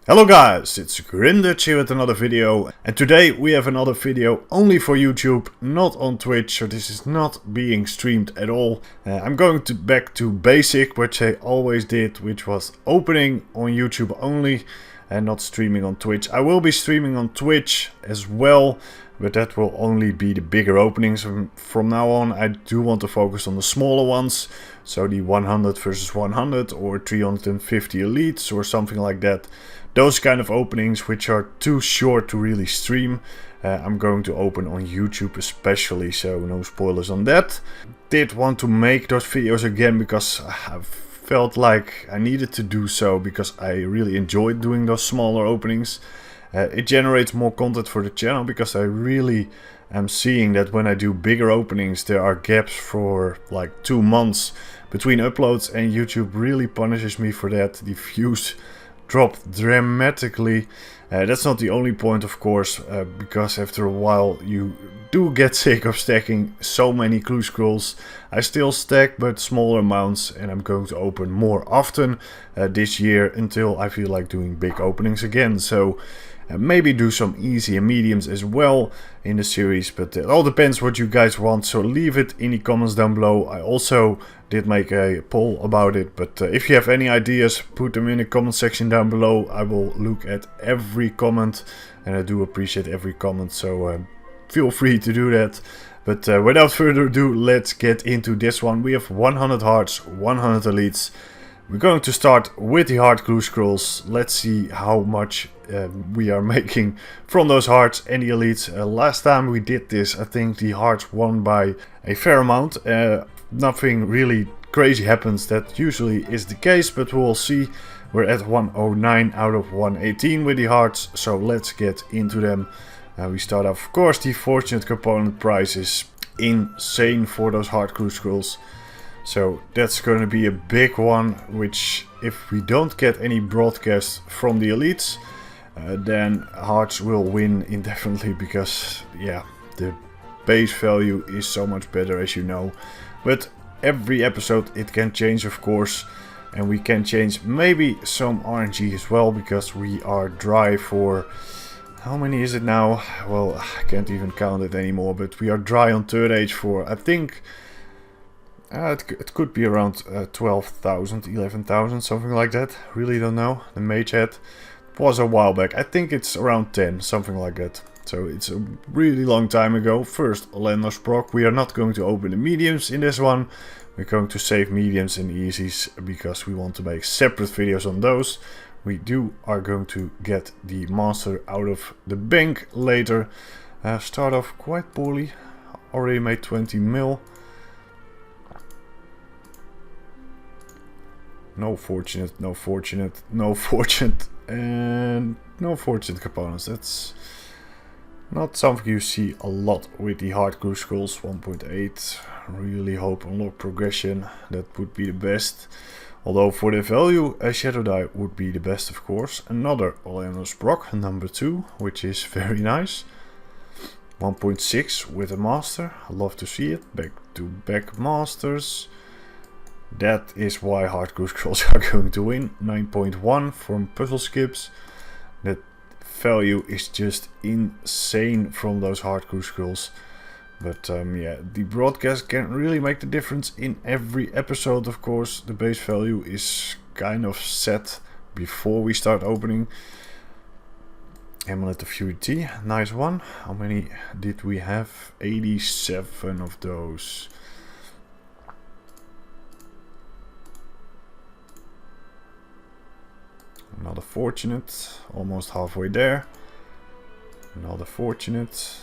Hello guys, it's Grindage here with another video, and today we have another video only for YouTube, not on Twitch, so this is not being streamed at all. I'm going back to basic, which I always did, which was opening on YouTube only and not streaming on Twitch. I will be streaming on Twitch as well, but that will only be the bigger openings. From now on I do want to focus on the smaller ones, so the 100 versus 100 or 350 elites or something like that. Those kind of openings which are too short to really stream, I'm going to open on YouTube especially, so no spoilers on that. Did want to make those videos again because I felt like I needed to do so, because I really enjoyed doing those smaller openings. It generates more content for the channel, because I really am seeing that when I do bigger openings there are gaps for like 2 months between uploads, and YouTube really punishes me for that. The views dropped dramatically. That's not the only point, of course, because after a while you do get sick of stacking so many clue scrolls. I still stack, but smaller amounts, and I'm going to open more often this year until I feel like doing big openings again. So maybe do some easy and mediums as well in the series, but it all depends what you guys want, so leave it in the comments down below. I also did make a poll about it, but if you have any ideas, put them in the comment section down below. I will look at every comment, and I do appreciate every comment, so feel free to do that. But without further ado, let's get into this one. We have 100 hearts, 100 elites. We're going to start with the hard clue scrolls. Let's see how much we are making from those hearts and the elites. Last time we did this, I think the hearts won by a fair amount. Nothing really crazy happens, that usually is the case, but we'll see. We're at 109 out of 118 with the hearts, so let's get into them. We start off, of course, the fortunate component price is insane for those hard clue scrolls. So that's going to be a big one, which if we don't get any broadcast from the elites, then hearts will win indefinitely, because yeah, the base value is so much better, as you know. But every episode it can change, of course, and we can change maybe some RNG as well, because we are dry for, how many is it now? Well, I can't even count it anymore, but we are dry on third age for, I think, it could be around 12,000, 11,000, something like that. Really don't know. The mage head was a while back. I think it's around 10, something like that. So it's a really long time ago. First, Orlando's proc. We are not going to open the mediums in this one. We're going to save mediums and easies, because we want to make separate videos on those. We are going to get the master out of the bank later. Start off quite poorly. Already made 20 mil. No fortunate, no fortunate, no fortunate, and no fortunate components. That's not something you see a lot with the hard clue scrolls. 1.8. Really hope unlock progression. That would be the best. Although for the value, a shadow die would be the best, of course. Another Orlando's proc, number 2, which is very nice. 1.6 with a master. I love to see it. Back to back masters. That is why hard clue scrolls are going to win. 9.1 from puzzle skips. That value is just insane from those hard clue scrolls. But yeah, the broadcast can really make the difference in every episode, of course. The base value is kind of set before we start opening. Amulet of Purity, nice one. How many did we have? 87 of those. Another fortunate, almost halfway there. Another fortunate.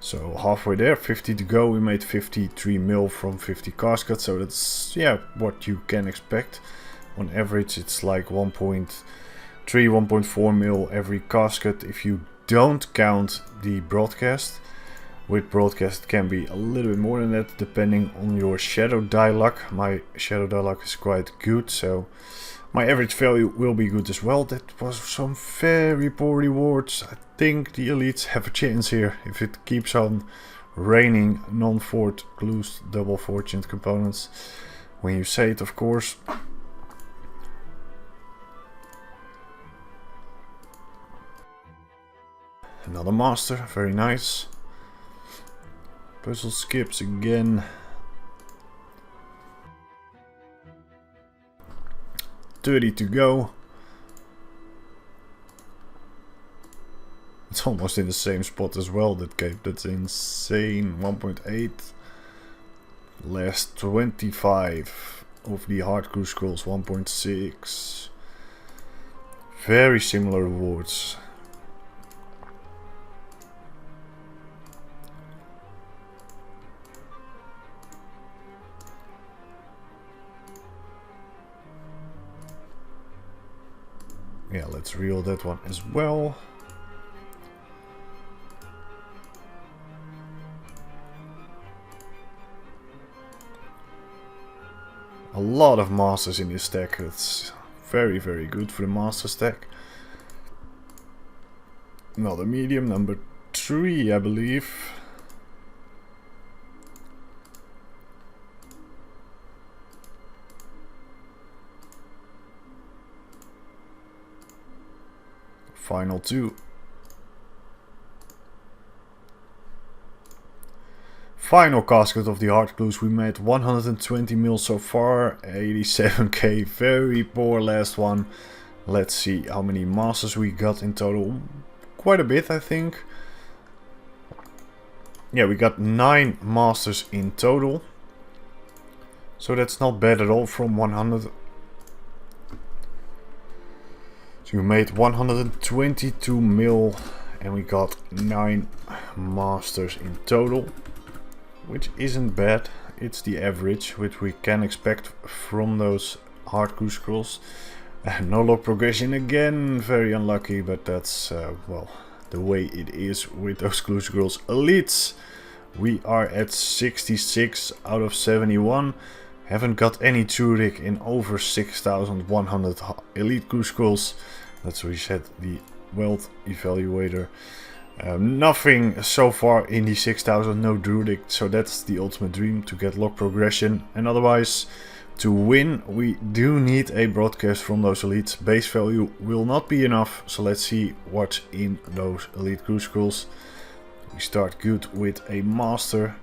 So halfway there, 50 to go. We made 53 mil from 50 caskets, so that's, yeah, what you can expect. On average it's like 1.3, 1.4 mil every casket if you don't count the broadcast. With broadcast it can be a little bit more than that, depending on your shadow die luck. My shadow die luck is quite good, so my average value will be good as well. That was some very poor rewards. I think the elites have a chance here if it keeps on raining non-fort clues double fortunate components. When you say it, of course. Another master, very nice. Puzzle skips again. 30 to go. It's almost in the same spot as well, that cape. That's insane. 1.8. Last 25 of the hard crew scrolls. 1.6. Very similar rewards. Yeah, let's reel that one as well. A lot of masters in this stack. It's very, very good for the master stack. Another medium, number 3, I believe. Final 2. Final casket of the hard clues. We made 120 mil so far, 87k, very poor last one. Let's see how many masters we got in total. Quite a bit, I think. Yeah, we got 9 masters in total. So that's not bad at all from 100. So we made 122 mil and we got 9 masters in total. Which isn't bad. It's the average which we can expect from those hard crew scrolls. No log progression again, very unlucky, but that's well, the way it is with those clue scrolls. Elites, we are at 66 out of 71. Haven't got any Zurich in over 6,100 elite clue scrolls. Let's reset the wealth evaluator. Nothing so far in the 6,000, no Druidic, so that's the ultimate dream, to get log progression. And otherwise, to win, we do need a broadcast from those elites. Base value will not be enough, so let's see what's in those elite crew scrolls. We start good with a master.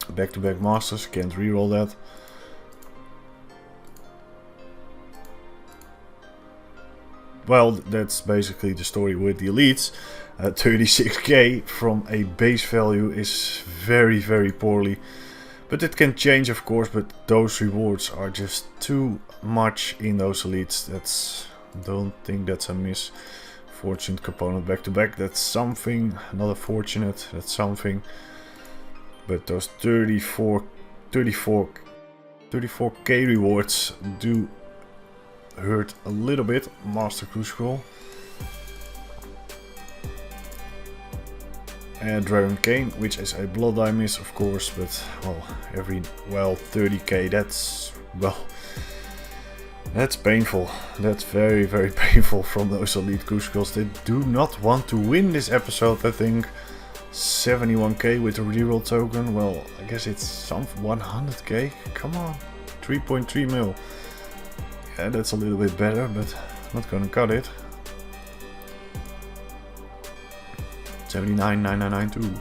Back-to-back masters, can't reroll that. Well, that's basically the story with the elites. 36k from a base value is very, very poorly. But it can change, of course, but those rewards are just too much in those elites. Don't think that's a miss. Fortunate component back to back, that's something. Another fortunate, that's something. But those 34k rewards do hurt a little bit. Master Crew Scroll. And Dragon Cane, which is a blood die miss, of course, but well, 30k, that's, well, that's painful. That's very, very painful from those elite crew scrolls. They do not want to win this episode, I think. 71k with a reroll token, well, I guess it's some 100k, come on, 3.3 mil. Yeah, that's a little bit better, but not gonna cut it. 79,992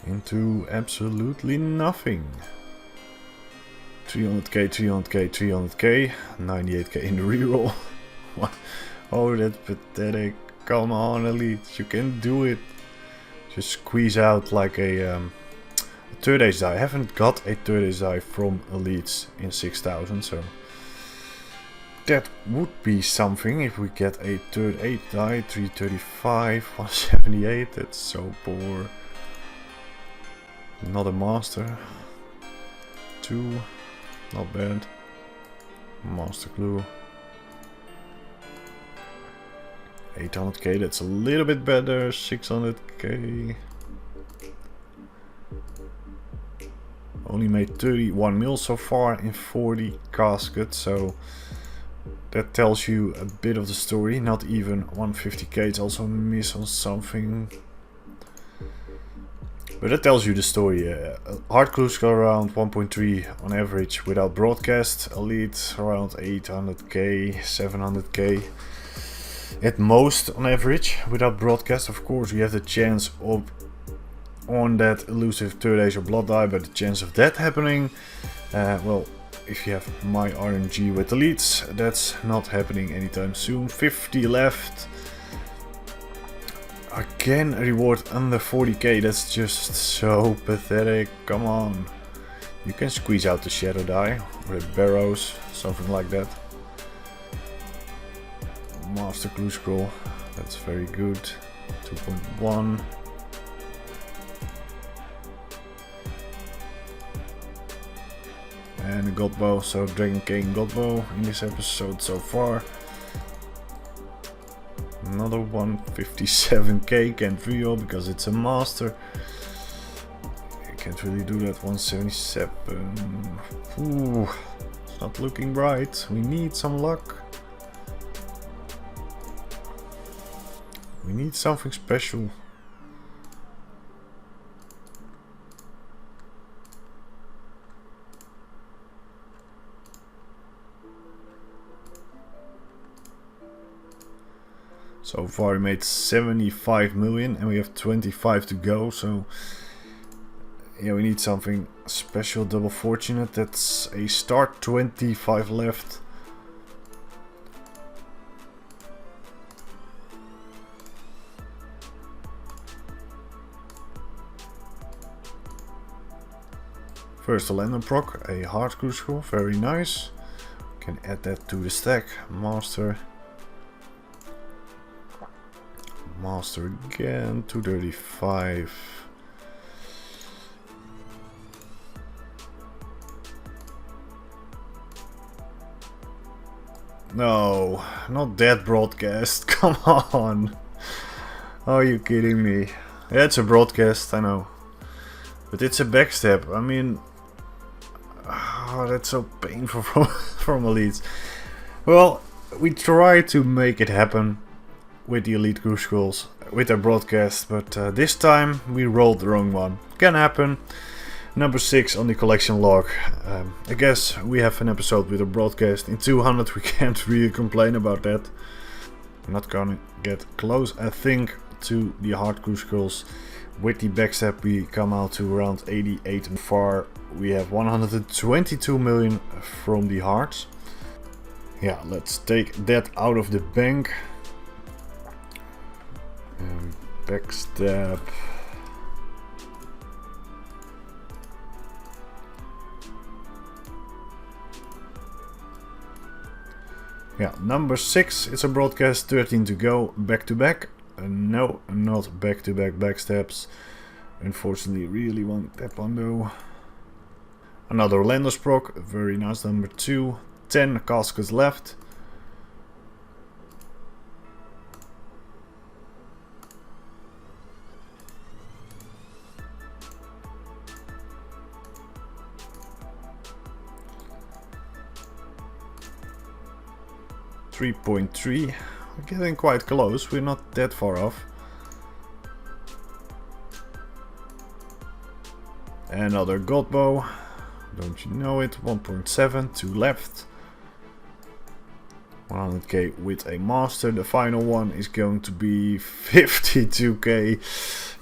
into absolutely nothing. 300k, 300k, 300k, 98k in the reroll. Oh, that's pathetic. Come on, elite, you can do it. Just squeeze out like a third ace die. I haven't got a third ace die from elites in 6,000, so that would be something if we get a third 8 die. 335, 178, that's so poor. Not a master. 2, not bad. Master clue. 800k, that's a little bit better. 600k. Only made 31 mil so far in 40 caskets, so that tells you a bit of the story. Not even 150k, it's also a miss on something. But that tells you the story. Hard cruise go around 1.3 on average without broadcast. Elite around 800k, 700k. At most on average without broadcast. Of course you have the chance of on that elusive third age or blood die, but the chance of that happening, well, if you have my RNG with elites, that's not happening anytime soon. 50 left. Again, a reward under 40k, that's just so pathetic. Come on. You can squeeze out the shadow die with barrows, something like that. Master clue scroll, that's very good. 2.1. And a god bow, so Dragon King god bow in this episode so far. Another 157k, can't reroll because it's a master. I can't really do that. 177. Ooh, it's not looking bright. We need some luck. We need something special. So far we made 75 million and we have 25 to go, so yeah, we need something special. Double fortunate, that's a start. 25 left. First a Landon proc, a hard crucible, very nice. Can add that to the stack. Master. Master again, 235. No, not that broadcast, come on. Are you kidding me? Yeah, it's a broadcast, I know. But it's a backstab, I mean... Oh, that's so painful from elites. Well, we try to make it happen with the elite crucibles, with our broadcast, but this time we rolled the wrong one. Can happen. Number 6 on the collection log. I guess we have an episode with a broadcast. In 200 we can't really complain about that. I'm not gonna get close, I think, to the hard crucibles. With the backstab we come out to around 88 and far. We have 122 million from the hearts. Yeah, let's take that out of the bank. Backstab. Yeah, number 6, it's a broadcast, 13 to go, back to back. No, not back to back backstabs. Unfortunately, really want that one though. Another Lander's proc, very nice, number 2. 10 caskets left. $3.3. We're getting quite close, we're not that far off. Another god bow, don't you know it, 1.7, 2 left. 100k with a master, the final one is going to be 52k.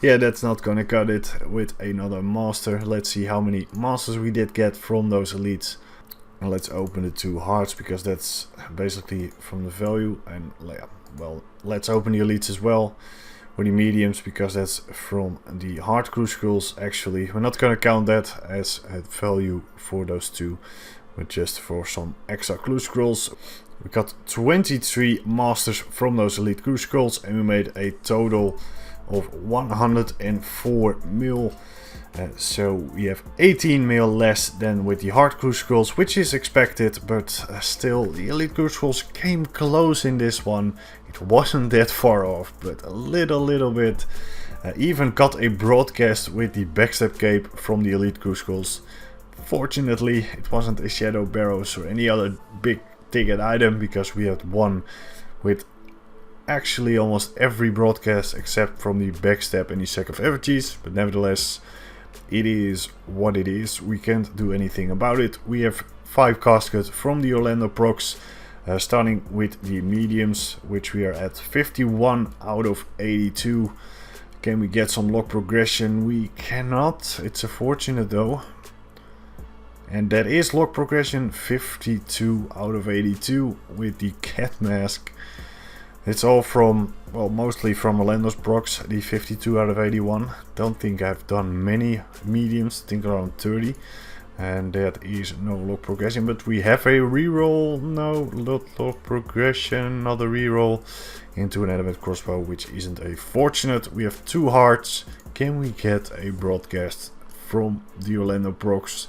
Yeah, that's not gonna cut it with another master. Let's see how many masters we did get from those elites. And let's open the 2 hearts, because that's basically from the value. And well, let's open the elites as well, or the mediums, because that's from the hard crucibles. Actually, we're not gonna count that as a value for those 2, but just for some extra clue scrolls. We got 23 masters from those elite crucibles, and we made a total of 104 mil. So we have 18 mil less than with the hard crucibles, which is expected, but still the elite crucibles came close in this one. It wasn't that far off, but a little bit. Even got a broadcast with the backstab cape from the elite crucibles. Fortunately, it wasn't a shadow barrows or any other big ticket item, because we had one with actually almost every broadcast except from the backstab and the sack of effigies, but nevertheless it is what it is. We can't do anything about it. We have 5 caskets from the Orlando procs, starting with the mediums, which we are at 51 out of 82. Can we get some log progression? We cannot. It's unfortunate though. And that is log progression, 52 out of 82 with the cat mask. It's all from, well, mostly from Orlando's procs, the 52 out of 81. Don't think I've done many mediums, think around 30. And that is no log progression, but we have a reroll. No, not log progression, not a reroll into an adamant crossbow, which isn't a fortunate. We have 2 hearts. Can we get a broadcast from the Orlando procs?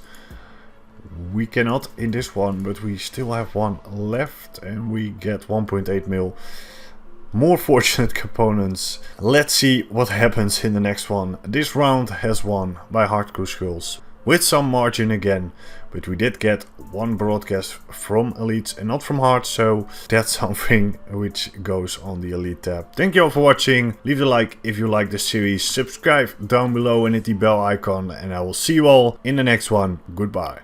We cannot in this one, but we still have 1 left and we get 1.8 mil. More fortunate components. Let's see what happens in the next one. This round has won by Hard Crew Skulls. With some margin again, but we did get 1 broadcast from elites and not from hard, so that's something which goes on the elite tab. Thank you all for watching. Leave a like if you like this series, subscribe down below and hit the bell icon, and I will see you all in the next one. Goodbye.